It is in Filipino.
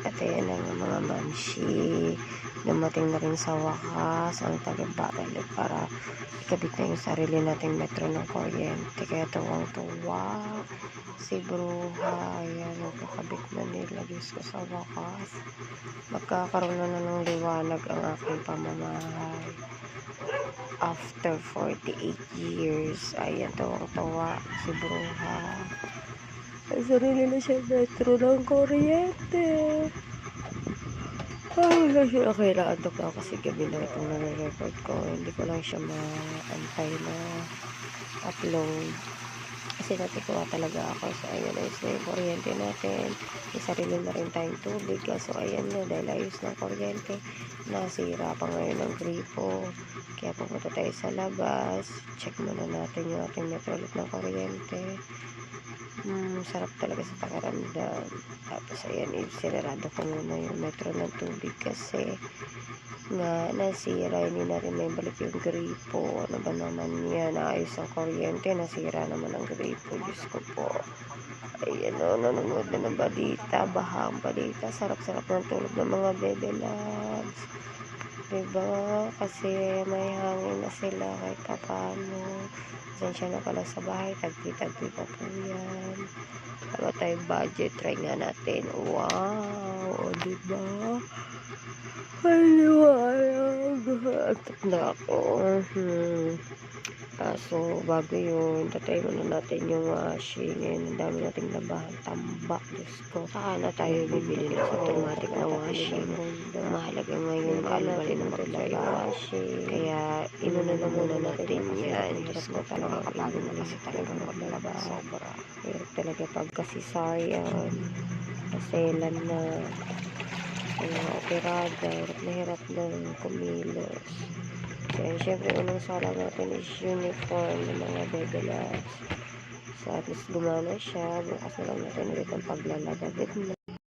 At ayan ang mga mamshi, dumating na rin sa wakas ang taga-battle para ikabit na yung sarili nating metro ng kuryente. Kaya tuwang-tuwa si Bruha. Ayan, kakabit na nila. Diyos ko, sa wakas magkakaroon na ng liwanag ang aking pamamahay. After 48 years, ayan, tuwang-tuwa si Bruha. Ay, sarili na siya metro ng kuryente. Ay, okay na, antok na kasi gabi na itong nare-record ko. Hindi ko lang siya maantay na upload. Kasi natutuwa talaga ako. So, ayan, ayos na yung kuryente natin. May sarili na rin tayong tubig. So, ayan na, dahil ayos ng kuryente. Nasira pa ngayon ng gripo. Kaya pupunta tayo sa labas. Check muna natin yung ating metro ulit ng kuryente. Sarap talaga sa pakiramdam. Tapos ayan, sinarado ko muna yung metro ng tubig kasi nga nasira, hindi na rin may balik yung gripo. Ano ba naman yan, naayos ang kuryente, nasira naman ang gripo. Diyos ko po. Ayan o, nanonood na ng balita, bahang balita. Sarap-sarap ng tulog ng mga bebe loves, diba? Kasi may hangin na sila kahit paano. Pasensya na pala sa bahay, tagpi-tagpi pa po yan. Wala tayong budget, try nga natin. Wow, o diba? Ay, liwanag. Antok na ako. So, bago yun, tatry muna natin yung washing. Ngayon, ang dami nating labahan. Tambak, Diyos ko. Saka na tayo bibili ng automatic na washing. Mahalaga ngayon, maalbali na maglaba. Kaya, inuna na muna natin yan. Diyos ko, talaga kapagod na kasi talaga maglaba. Sobra. Pero talaga pagkasisayan, kaselan na, ang mga operada, hirap na kumilos. Kaya syempre unang sala natin is uniform ng mga bebe loves. So at least gumana siya. Bukas na lang natin ulit ang paglalaba. Good night.